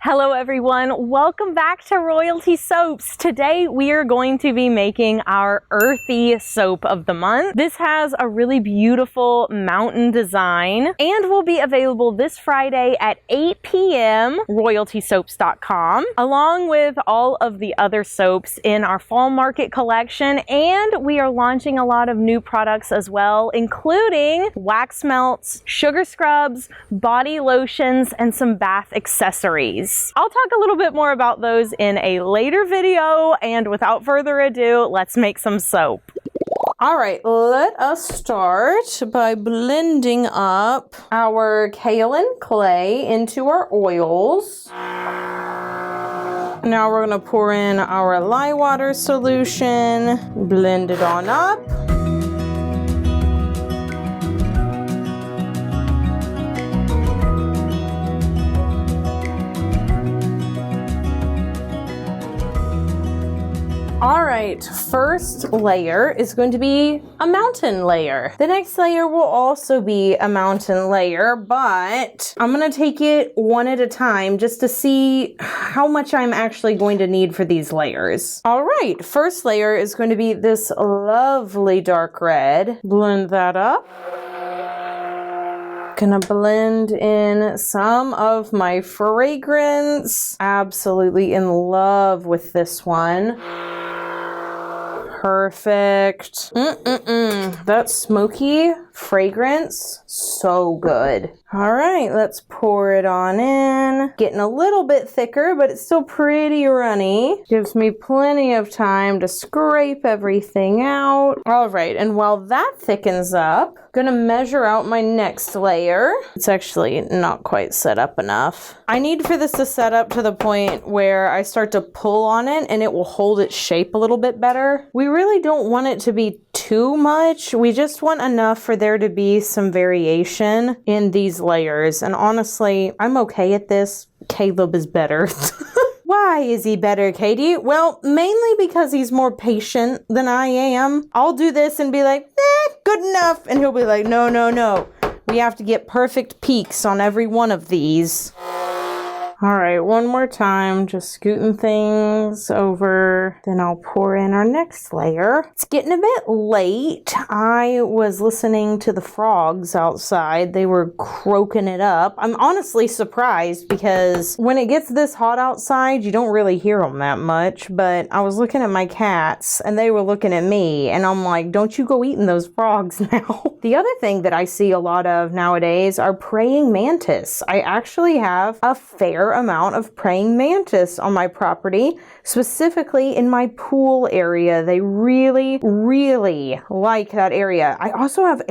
Hello everyone, welcome back to Royalty Soaps. Today we are going to be making our Earthy soap of the month. This has a really beautiful mountain design and will be available this Friday at 8 p.m. royaltysoaps.com, along with all of the other soaps in our fall market collection. And we are launching a lot of new products as well, including wax melts, sugar scrubs, body lotions, and some bath accessories. I'll talk a little bit more about those in a later video, and without further ado, let's make some soap. All right, let us start by blending up our kaolin clay into our oils. Now we're going to pour in our lye water solution, blend it on up. All right, first layer is going to be a mountain layer. The next layer will also be a mountain layer, but I'm gonna take it one at a time just to see how much I'm actually going to need for these layers. All right, first layer is going to be this lovely dark red. Blend that up. Gonna blend in some of my fragrance. Absolutely in love with this one. Perfect. That smoky fragrance, so good. All right, let's pour it on in. Getting a little bit thicker, but it's still pretty runny. Gives me plenty of time to scrape everything out. All right, and while that thickens up, I'm gonna measure out my next layer. It's actually not quite set up enough. I need for this to set up to the point where I start to pull on it and it will hold its shape a little bit better. We really don't want it to be too much. We just want enough for there to be some variation in these layers. And honestly, I'm okay at this. Caleb is better. Why is he better, Katie? Well, mainly because he's more patient than I am. I'll do this and be like, good enough. And he'll be like, no. We have to get perfect peaks on every one of these. All right, one more time, just scooting things over. Then I'll pour in our next layer. It's getting a bit late. I was listening to the frogs outside. They were croaking it up. I'm honestly surprised because when it gets this hot outside, you don't really hear them that much. But I was looking at my cats and they were looking at me and I'm like, don't you go eating those frogs now. The other thing that I see a lot of nowadays are praying mantis. I actually have a fair amount of praying mantis on my property, specifically in my pool area. They really like that area. I also have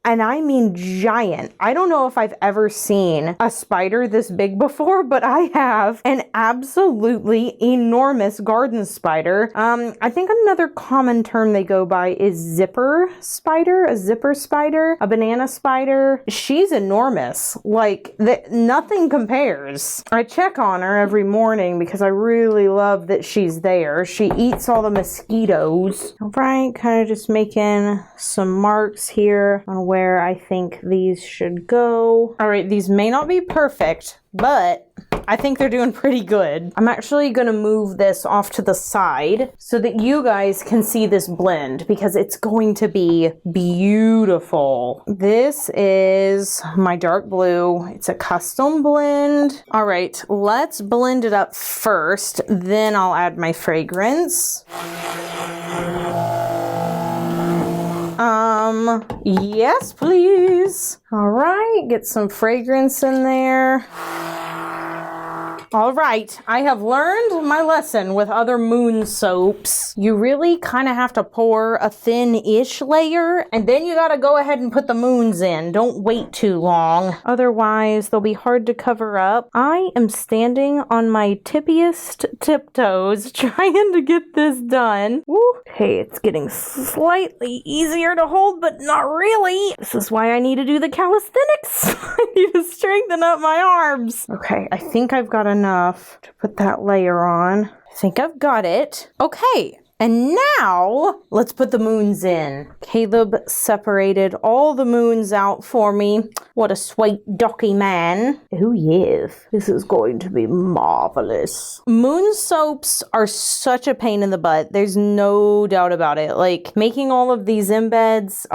and I mean giant. I don't know if I've ever seen a spider this big before, but I have an absolutely enormous garden spider. I think another common term they go by is zipper spider, a zipper spider, a banana spider. She's enormous. Like, nothing compares. I check on her every morning because I really love that she's there. She eats all the mosquitoes. All right, kind of just making some marks here on where I think these should go. All right, these may not be perfect, but I think they're doing pretty good. I'm actually gonna move this off to the side so that you guys can see this blend because it's going to be beautiful. This is my dark blue. It's a custom blend. All right, let's blend it up first, then I'll add my fragrance. Yes, please. All right, get some fragrance in there. All right, I have learned my lesson with other moon soaps. You really kind of have to pour a thin-ish layer, and then you gotta go ahead and put the moons in. Don't wait too long. Otherwise, they'll be hard to cover up. I am standing on my tippiest tiptoes trying to get this done. Woo. Okay, it's getting slightly easier to hold, but not really. This is why I need to do the calisthenics. I need to strengthen up my arms. Okay, I think I've got enough to put that layer on. I think I've got it. Okay, And now, let's put the moons in. Caleb separated all the moons out for me. What a sweet docky man. Oh yes, this is going to be marvelous. Moon soaps are such a pain in the butt. There's no doubt about it. Like, making all of these embeds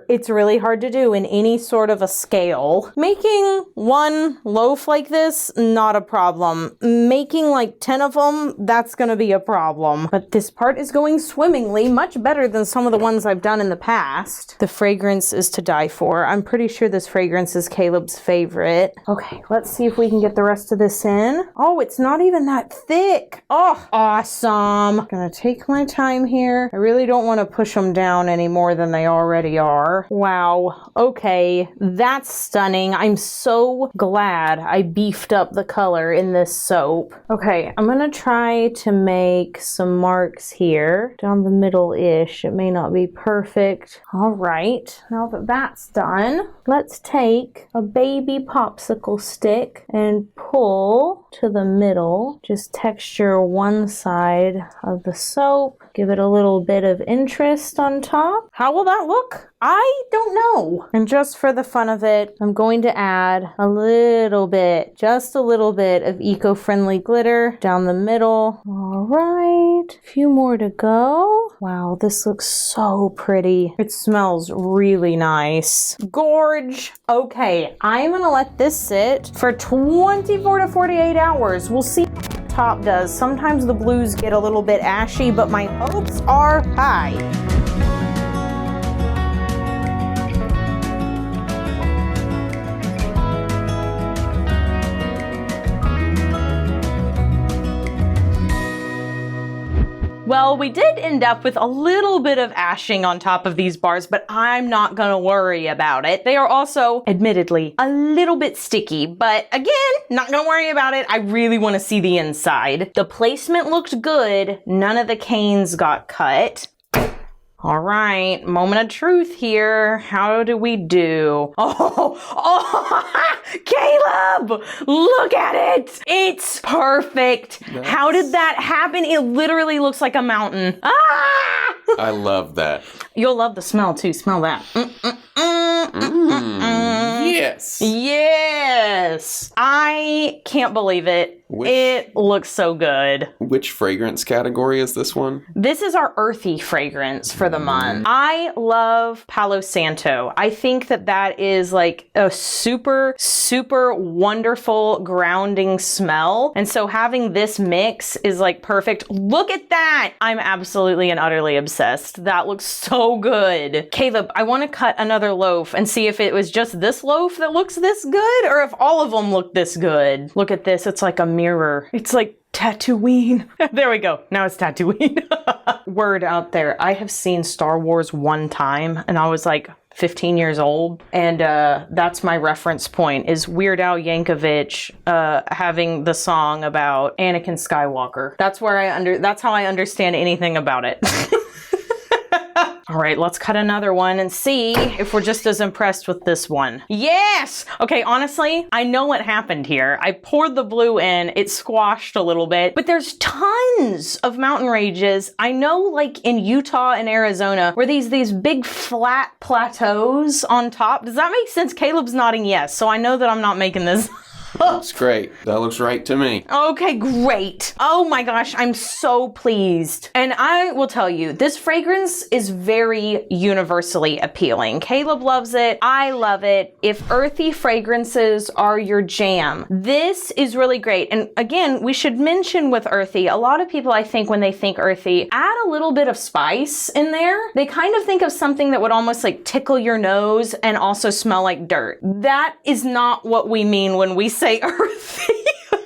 it's really hard to do in any sort of a scale. Making one loaf like this, not a problem. Making like 10 of them, that's gonna be a problem. But this part is going swimmingly, much better than some of the ones I've done in the past. The fragrance is to die for. I'm pretty sure this fragrance is Caleb's favorite. Okay, let's see if we can get the rest of this in. Oh, it's not even that thick. Oh, awesome. I'm gonna take my time here. I really don't want to push them down any more than they already are. Wow. Okay, that's stunning. I'm so glad I beefed up the color in this soap. Okay, I'm gonna try to make some marks here down the middle-ish. It may not be perfect. All right, now that that's done, let's take a baby popsicle stick and pull to the middle. Just texture one side of the soap. Give it a little bit of interest on top. How will that look? I don't know. And just for the fun of it, I'm going to add a little bit, just a little bit of eco-friendly glitter down the middle. All right, a few more to go. Wow, this looks so pretty. It smells really nice. Gorge. Okay, I'm gonna let this sit for 24 to 48 hours. We'll see how the top does. Sometimes the blues get a little bit ashy, but my hopes are high. Well, we did end up with a little bit of ashing on top of these bars, but I'm not gonna worry about it. They are also, admittedly, a little bit sticky, but again, not gonna worry about it. I really wanna see the inside. The placement looked good. None of the canes got cut. All right, moment of truth here. How do we do? Oh, Caleb, look at it. It's perfect. How did that happen? It literally looks like a mountain. Ah! I love that. You'll love the smell too. Smell that. Yes. Yes. I can't believe it. It looks so good. Which fragrance category is this one? This is our earthy fragrance for the month. I love Palo Santo. I think that that is like a super, super wonderful grounding smell. And so having this mix is like perfect. Look at that. I'm absolutely and utterly obsessed. That looks so good. Caleb, I want to cut another loaf and see if it was just this loaf that looks this good or if all of them look this good. Look at this. It's like a mirror. It's like Tatooine. There we go. Now it's Tatooine. Word out there. I have seen Star Wars one time and I was like 15 years old. And that's my reference point is Weird Al Yankovic having the song about Anakin Skywalker. That's where that's how I understand anything about it. All right, let's cut another one and see if we're just as impressed with this one. Yes! Okay, honestly, I know what happened here. I poured the blue in, it squashed a little bit, but there's tons of mountain ranges. I know like in Utah and Arizona where these big flat plateaus on top. Does that make sense? Caleb's nodding yes, so I know that I'm not making this. That's great. That looks right to me. Okay, great. Oh my gosh, I'm so pleased. And I will tell you, this fragrance is very universally appealing. Caleb loves it. I love it. If earthy fragrances are your jam, this is really great. And again, we should mention with earthy, a lot of people, I think, when they think earthy, add a little bit of spice in there. They kind of think of something that would almost like tickle your nose and also smell like dirt. That is not what we mean when we say earthy.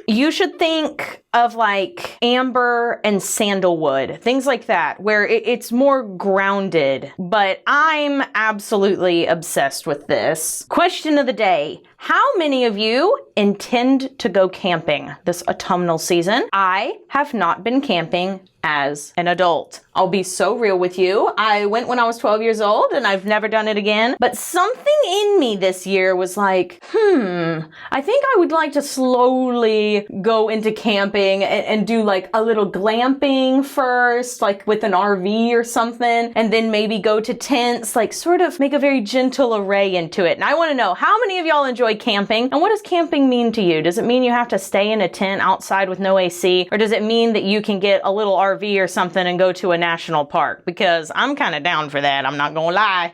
You should think of like amber and sandalwood, things like that, where it's more grounded. But I'm absolutely obsessed with this. Question of the day. How many of you intend to go camping this autumnal season? I have not been camping as an adult. I'll be so real with you. I went when I was 12 years old and I've never done it again. But something in me this year was like, I think I would like to slowly go into camping camping and do like a little glamping first, like with an RV or something, and then maybe go to tents, like sort of make a very gentle array into it. And I want to know, how many of y'all enjoy camping? And what does camping mean to you? Does it mean you have to stay in a tent outside with no AC? Or does it mean that you can get a little RV or something and go to a national park? Because I'm kind of down for that, I'm not gonna lie.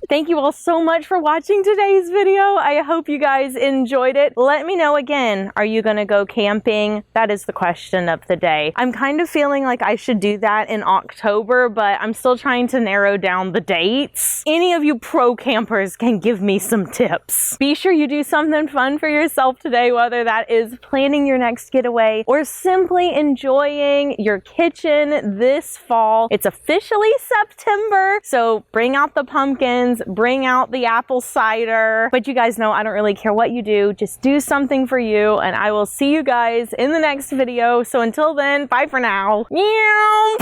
Thank you all so much for watching today's video. I hope you guys enjoyed it. Let me know again, are you gonna go camping? That is the question of the day. I'm kind of feeling like I should do that in October, but I'm still trying to narrow down the dates. Any of you pro campers can give me some tips. Be sure you do something fun for yourself today, whether that is planning your next getaway or simply enjoying your kitchen this fall. It's officially September, so bring out the pumpkins, bring out the apple cider. But you guys know I don't really care what you do, just do something for you, and I will see you guys in the next video. So until then, bye for now. Meow.